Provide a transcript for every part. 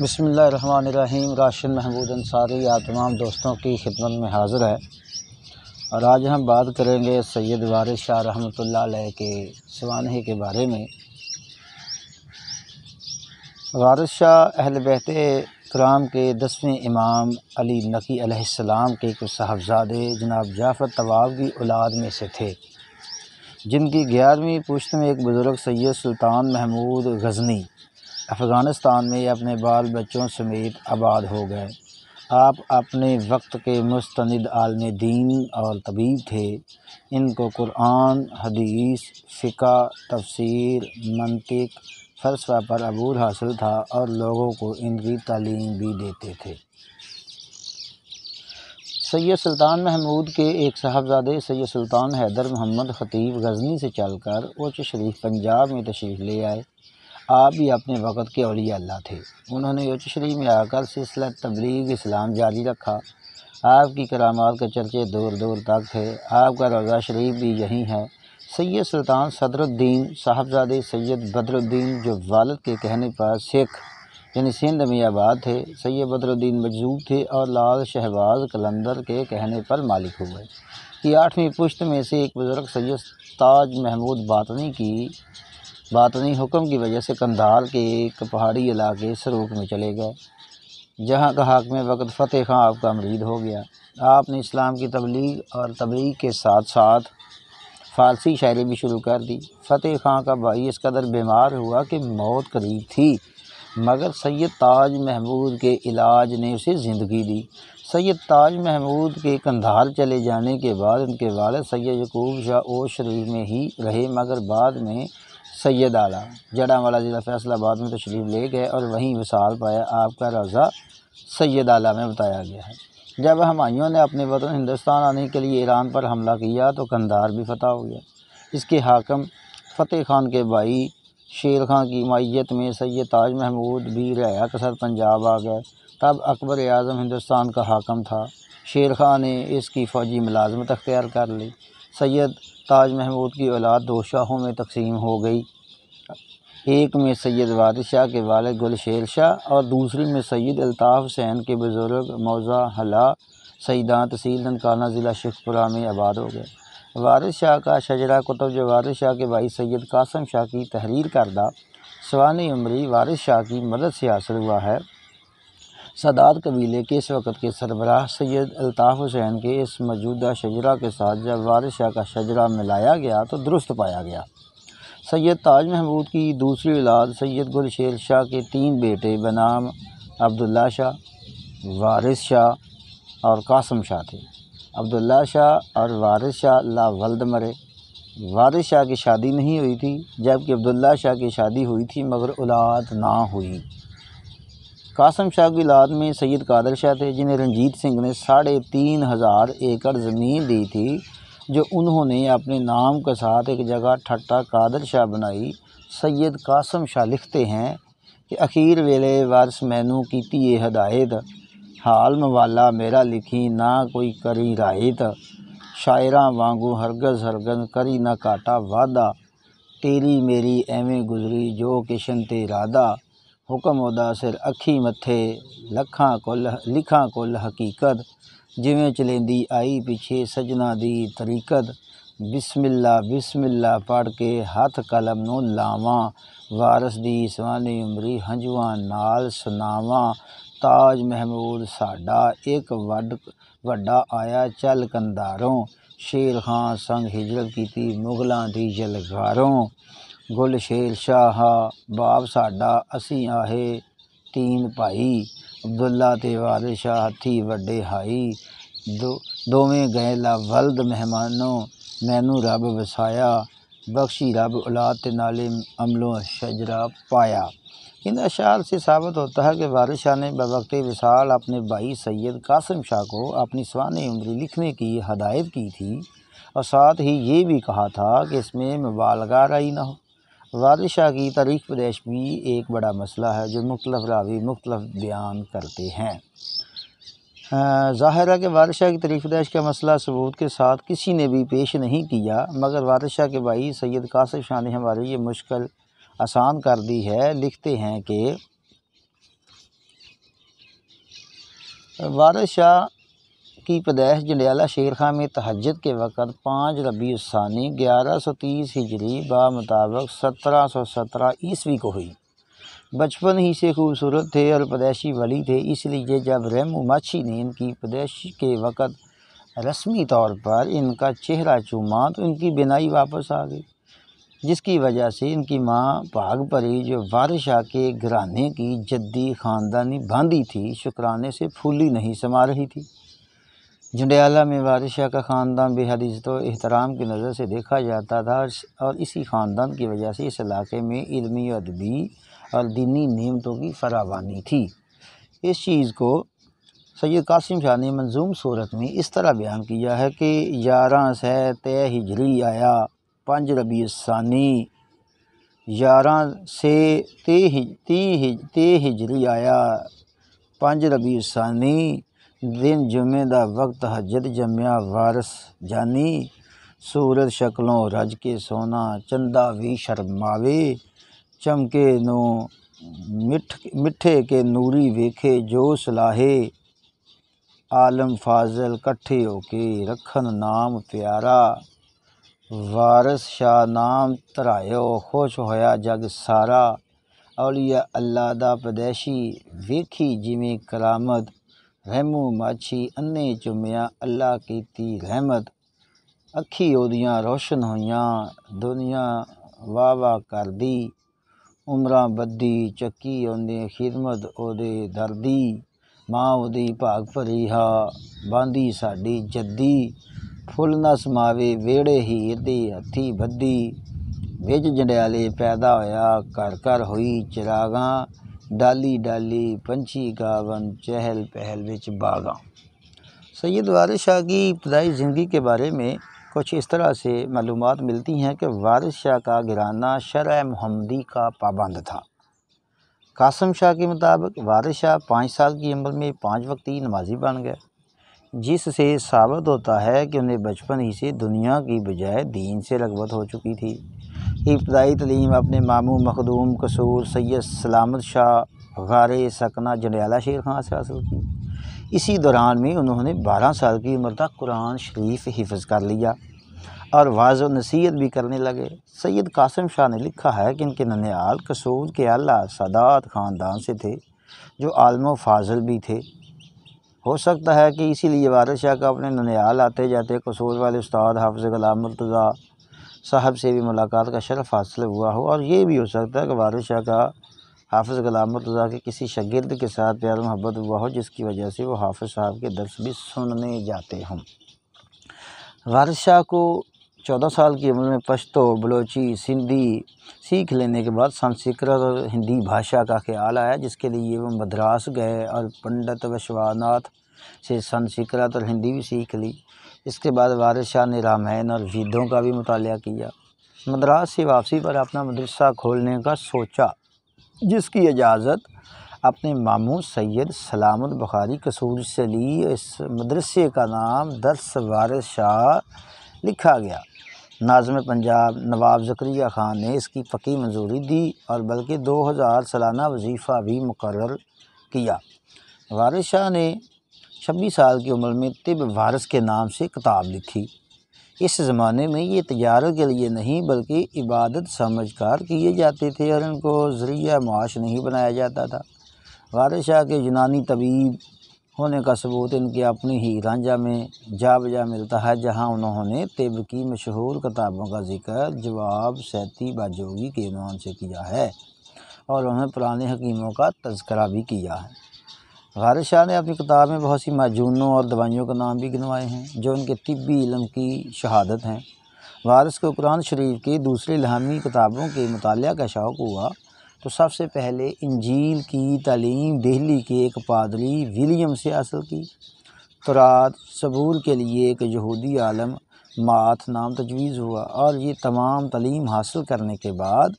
بسم اللہ الرحمن الرحیم۔ راشد محمود انصاری آپ تمام دوستوں کی خدمت میں حاضر ہے، اور آج ہم بات کریں گے سید وارث شاہ رحمۃ اللہ علیہ کے سوانح کے بارے میں۔ وارث شاہ اہل بیت کرام کے 10ویں امام علی نقی علیہ السلام کے کچھ صاحبزادے جناب جعفر طواب کی اولاد میں سے تھے، جن کی 11ویں پشت میں ایک بزرگ سید سلطان محمود غزنی افغانستان میں اپنے بال بچوں سمیت آباد ہو گئے۔ آپ اپنے وقت کے مستند عالم دین اور طبیب تھے۔ ان کو قرآن، حدیث، فقہ، تفسیر، منطق، فلسفہ پر عبور حاصل تھا اور لوگوں کو ان کی تعلیم بھی دیتے تھے۔ سید سلطان محمود کے ایک صاحبزادے سید سلطان حیدر محمد خطیب غزنی سے چل کر اوچھ شریف پنجاب میں تشریف لے آئے۔ آپ بھی اپنے وقت کے اولیاء اللہ تھے۔ انہوں نے اوچھ شریف میں آ کر سلسلہ تبلیغ اسلام جاری رکھا۔ آپ کی کرامات کے چرچے دور دور تک تھے۔ آپ کا روضہ شریف بھی یہیں ہے۔ سید سلطان صدر الدین صاحبزادے سید بدر الدین، جو والد کے کہنے پر سکھ یعنی سندھ میں آباد تھے، سید بدر الدین مجذوب تھے اور لال شہباز قلندر کے کہنے پر مالک ہوئے۔ کہ 8ویں پشت میں سے ایک بزرگ سید تاج محمود باطنی حکم کی وجہ سے قندھار کے ایک پہاڑی علاقے سروک میں چلے گئے، جہاں کا حاکم وقت فتح خان آپ کا مرید ہو گیا۔ آپ نے اسلام کی تبلیغ کے ساتھ ساتھ فارسی شاعری بھی شروع کر دی۔ فتح خان کا بھائی اس قدر بیمار ہوا کہ موت قریب تھی، مگر سید تاج محمود کے علاج نے اسے زندگی دی۔ سید تاج محمود کے قندھار چلے جانے کے بعد ان کے والد سید یعقوب شاہ اوچھ شریف میں ہی رہے، مگر بعد میں سید اعلیٰ جڑانوالا ضلع فیصل آباد میں تشریف لے گئے اور وہیں وصال پایا۔ آپ کا روضہ سید اعلیٰ میں بتایا گیا ہے۔ جب ہمایوں نے اپنے وطن ہندوستان آنے کے لیے ایران پر حملہ کیا تو قندھار بھی فتح ہو گیا۔ اس کے حاکم فتح خان کے بھائی شیر خان کی معیت میں سید تاج محمود بھی رعایا کے ساتھ پنجاب آ گئے۔ تب اکبر اعظم ہندوستان کا حاکم تھا۔ شیر خان نے اس کی فوجی ملازمت اختیار کر لی۔ سید تاج محمود کی اولاد 2 شاہوں میں تقسیم ہو گئی، ایک میں سید وارث شاہ کے والد گل شیر شاہ اور دوسری میں سید الطاف حسین کے بزرگ موضع حلا سیداں تحصیل ننکانہ ضلع شیخپورہ میں آباد ہو گئے۔ وارث شاہ کا شجرہ کتب جو وارث شاہ کے بھائی سید قاسم شاہ کی تحریر کردہ سوانح عمری وارث شاہ کی مدد سے حاصل ہوا ہے۔ سادات قبیلے کے اس وقت کے سربراہ سید الطاف حسین کے اس موجودہ شجرہ کے ساتھ جب وارث شاہ کا شجرہ ملایا گیا تو درست پایا گیا۔ سید تاج محمود کی دوسری اولاد سید گل شیر شاہ کے 3 بیٹے بنام عبداللہ شاہ، وارث شاہ اور قاسم شاہ تھے۔ عبداللہ شاہ اور وارث شاہ لا ولد مرے۔ وارث شاہ کی شادی نہیں ہوئی تھی، جبکہ عبداللہ شاہ کی شادی ہوئی تھی مگر اولاد نہ ہوئی۔ قاسم شاہ کی اولاد میں سید قادر شاہ تھے، جنہیں رنجیت سنگھ نے 3500 ایکڑ زمین دی تھی، جو انہوں نے اپنے نام کے ساتھ ایک جگہ ٹھٹا قادر شاہ بنائی۔ سید قاسم شاہ لکھتے ہیں کہ اخیر ویلے وارث مینوں کیتی یہ ہدایت، حال موالا میرا لکھی نہ کوئی کری رایت، شاعراں وانگوں ہرگز کری نہ کاٹا وعدہ، تیری میری ایویں گزری جو کشن تے ارادہ، حکم ادا سر اکھی متھے لکھاں کل حقیقت، جویں چلیندی آئی پیچھے سجنا دی طریقت، بسم اللہ پڑھ کے ہاتھ قلم نو لاواں، وارث دی سوانح عمری ہنجواں نال سناواں، تاج محمود ساڈا ایک وڈا آیا چل قندھاروں، شیر خان سنگ ہجرت کیتی مغلاں دی یلغاروں، گل شیر شاہ باپ ساڈا اسی آہے 3 بھائی، عبداللہ تے وارث شاہ ہتھی وڈے ہائی، دوویں گئے لا ولد مہمانوں، مینوں رب وسایا، بخشی رب اولاد تے نالے عملوں شجرہ پایا۔ ان اشعار سے ثابت ہوتا ہے کہ وارث شاہ نے بوقت وصال اپنے بھائی سید قاسم شاہ کو اپنی سوانح عمری لکھنے کی ہدایت کی تھی، اور ساتھ ہی یہ بھی کہا تھا کہ اس میں مبالغہ رائی نہ ہو۔ وارث شاہ کی تاریخ پیدائش بھی ایک بڑا مسئلہ ہے جو مختلف راوی مختلف بیان کرتے ہیں۔ ظاہر ہے کہ وارث شاہ کی تاریخ پیدائش کا مسئلہ ثبوت کے ساتھ کسی نے بھی پیش نہیں کیا، مگر وارث شاہ کے بھائی سید قاسم شاہ نے ہماری یہ مشکل آسان کر دی ہے۔ لکھتے ہیں کہ وارث شاہ کی پیدائش جنڈیالہ شیر خان میں تہجد کے وقت 5 ربیع الثانی 1130 ہجری بمطابق 1717 عیسوی کو ہوئی۔ بچپن ہی سے خوبصورت تھے اور پیدائشی ولی تھے، اس لیے جب ریمو ماچھی نے ان کی پیدائش کے وقت رسمی طور پر ان کا چہرہ چوما تو ان کی بینائی واپس آ گئی، جس کی وجہ سے ان کی ماں بھاگ پری جو وارث شاہ کے گھرانے کی جدی خاندانی باندی تھی، شکرانے سے پھولی نہیں سما رہی تھی۔ جنڈیالہ میں وارث شاہ کا خاندان بے حد عزت و احترام کی نظر سے دیکھا جاتا تھا اور اسی خاندان کی وجہ سے اس علاقے میں علمی و ادبی اور دینی نعمتوں کی فراوانی تھی۔ اس چیز کو سید قاسم شاہ نے منظوم صورت میں اس طرح بیان کیا ہے کہ 11 سے 3 ہجری آیا 5 ربیع الثانی، 11 سے 3 ہجری آیا 5 ربیع الثانی، دن جمعہ دا وقت تہجد جمعہ وارث جانی، صورت شکلوں رج کے سونا چندہ وی شرماوے، چمکے نو مٹھے کے نوری ویکھے جو صلاحے، عالم فاضل کٹھے ہو کے رکھن نام پیارا، وارث شاہ نام ترایو خوش ہویا جگ سارا، اولیاء اللہ دا پیدائشی ویکھی جویں کرامت، ریمو ماچھی انے چومیا اللہ کیتی رحمت، اکھی اودیاں روشن ہویاں دنیا واہ واہ کر دی، عمراں بدی چکی اوندے خدمت اودے دردی، ماں اودی بھاگ پری ہا باندی ساڈی جدی، پھل نہ سماوے ویڑے ہیر دے ہتھی بدی، وچ جنڈیالے پیدا ہویا گھر گھر ہوئی چراغاں، ڈالی ڈالی پنچھی گاون چہل پہل وچ باغاں۔ سید وارث شاہ کی ابتدائی زندگی کے بارے میں کچھ اس طرح سے معلومات ملتی ہیں کہ وارث شاہ کا گھرانہ شرع محمدی کا پابند تھا۔ قاسم شاہ کے مطابق وارث شاہ 5 سال کی عمر میں 5 وقتی نمازی بن گئے، جس سے ثابت ہوتا ہے کہ انہیں بچپن ہی سے دنیا کی بجائے دین سے رغبت ہو چکی تھی۔ ابتدائی تعلیم اپنے ماموں مخدوم قصور سید سلامت شاہ غار سکنہ جنڈیالہ شیر خان سے حاصل کی۔ اسی دوران میں انہوں نے 12 سال کی عمر تک قرآن شریف حفظ کر لیا اور واعظ و نصیحت بھی کرنے لگے۔ سید قاسم شاہ نے لکھا ہے کہ ان کے ننیال قصور کے اعلیٰ سادات خاندان سے تھے جو عالم و فاضل بھی تھے۔ ہو سکتا ہے کہ اسی لیے وارث شاہ کا اپنے ننیال آتے جاتے قصور والے استاد حافظ غلام مرتضیٰ صاحب سے بھی ملاقات کا شرف حاصل ہوا ہو، اور یہ بھی ہو سکتا ہے کہ وارث شاہ کا حافظ غلام مرتضیٰ کے کسی شاگرد کے ساتھ پیار و محبت ہوا ہو، جس کی وجہ سے وہ حافظ صاحب کے درس بھی سننے جاتے ہوں۔ وارث شاہ کو 14 سال کی عمر میں پشتو، بلوچی، سندھی سیکھ لینے کے بعد سنسکرت اور ہندی بھاشا کا خیال آیا، جس کے لیے وہ مدراس گئے اور پنڈت وشواناتھ سے سنسکرت اور ہندی بھی سیکھ لی۔ اس کے بعد وارث شاہ نے رامائن اور ویدوں کا بھی مطالعہ کیا۔ مدراس سے واپسی پر اپنا مدرسہ کھولنے کا سوچا، جس کی اجازت اپنے ماموں سید سلامت بخاری قصور سے لی۔ اس مدرسے کا نام درس وارث شاہ لکھا گیا۔ ناظم پنجاب نواب زکریا خان نے اس کی پکی منظوری دی اور بلکہ 2000 سالانہ وظیفہ بھی مقرر کیا۔ وارث شاہ نے 26 سال کی عمر میں طب وارث کے نام سے کتاب لکھی۔ اس زمانے میں یہ تجارت کے لیے نہیں بلکہ عبادت سمجھ کر کیے جاتے تھے اور ان کو ذریعہ معاش نہیں بنایا جاتا تھا۔ وارث شاہ کے یونانی طبیب ہونے کا ثبوت ان کے اپنی ہی رانجھا میں جا بجا ملتا ہے، جہاں انہوں نے طب کی مشہور کتابوں کا ذکر جواب سیتی باجوگی کے عنوان سے کیا ہے اور انہوں نے پرانے حکیموں کا تذکرہ بھی کیا ہے۔ وارث شاہ نے اپنی کتاب میں بہت سی معجونوں اور دوائیوں کے نام بھی گنوائے ہیں جو ان کے طبی علم کی شہادت ہیں۔ وارث کو قرآن شریف کی دوسری الہامی کتابوں کے مطالعہ کا شوق ہوا تو سب سے پہلے انجیل کی تعلیم دہلی کے ایک پادری ولیم سے حاصل کی۔ تورات زبور کے لیے ایک یہودی عالم مات نام تجویز ہوا اور یہ تمام تعلیم حاصل کرنے کے بعد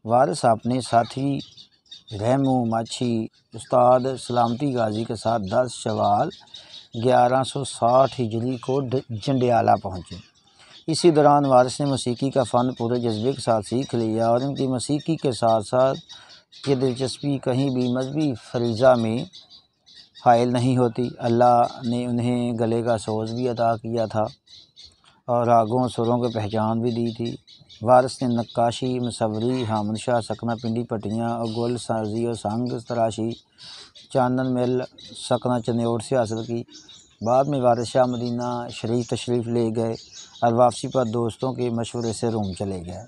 وارث اپنے ساتھی ریمو ماچھی استاد سلامتی غازی کے ساتھ 10 شوال 1160 ہجری کو جنڈیالہ پہنچے۔ اسی دوران وارث نے موسیقی کا فن پورے جذبے کے ساتھ سیکھ لیا اور ان کی موسیقی کے ساتھ ساتھ یہ دلچسپی کہیں بھی مذہبی فریضہ میں حائل نہیں ہوتی۔ اللہ نے انہیں گلے کا سوز بھی عطا کیا تھا اور راگوں سروں کی پہچان بھی دی تھی۔ وارث نے نقاشی، مصوری، حامد شاہ، سکنہ پنڈی پٹیاں اور گل سازی اور سنگ تراشی چاندن مل سکنہ چنیوٹ سے حاصل کی۔ بعد میں وارث شاہ مدینہ شریف تشریف لے گئے اور واپسی پر دوستوں کے مشورے سے روم چلے گئے،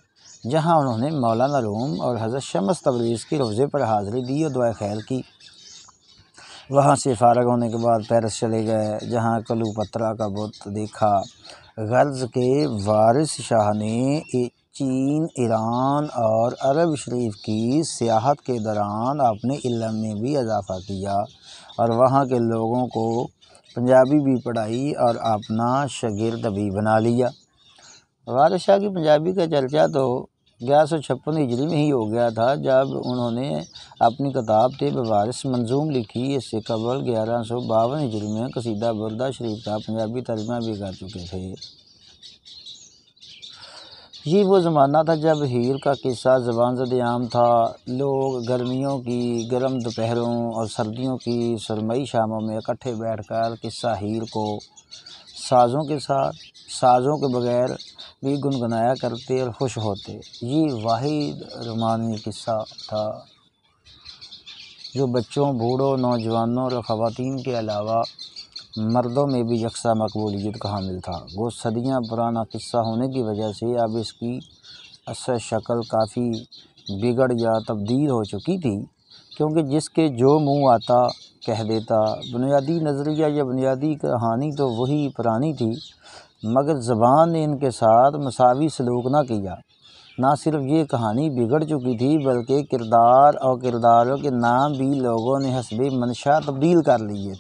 جہاں انہوں نے مولانا روم اور حضرت شمس تبریز کی روضے پر حاضری دی اور دعائے خیر کی۔ وہاں سے فارغ ہونے کے بعد پیرس چلے گئے، جہاں کلوپترا کا بت دیکھا۔ غرض کہ وارث شاہ نے چین، ایران اور عرب شریف کی سیاحت کے دوران اپنے علم میں بھی اضافہ کیا اور وہاں کے لوگوں کو پنجابی بھی پڑھائی اور اپنا شاگرد بھی بنا لیا۔ وارث شاہ کی پنجابی کا چرچا تو 1156 ہجری میں ہی ہو گیا تھا، جب انہوں نے اپنی کتاب طب وارث منظوم لکھی۔ اس سے قبل 1152 ہجری میں قصیدہ بردہ شریف کا پنجابی ترجمہ بھی کر چکے تھے۔ یہ وہ زمانہ تھا جب ہیر کا قصہ زبان زد عام تھا۔ لوگ گرمیوں کی گرم دوپہروں اور سردیوں کی سرمئی شاموں میں اکٹھے بیٹھ کر قصہ ہیر کو سازوں کے ساتھ، سازوں کے بغیر بھی گنگنایا کرتے اور خوش ہوتے۔ یہ واحد رومانوی قصہ تھا جو بچوں، بوڑھوں، نوجوانوں اور خواتین کے علاوہ مردوں میں بھی یکساں مقبولیت کا حامل تھا۔ وہ صدیاں پرانا قصہ ہونے کی وجہ سے اب اس کی اصل شکل کافی بگڑ یا تبدیل ہو چکی تھی، کیونکہ جس کے جو منہ آتا کہہ دیتا۔ بنیادی نظریہ یا بنیادی کہانی تو وہی پرانی تھی، مگر زبان نے ان کے ساتھ مساوی سلوک نہ کیا۔ نہ صرف یہ کہانی بگڑ چکی تھی، بلکہ کردار اور کرداروں کے نام بھی لوگوں نے حسب منشا تبدیل کر لیے تھے۔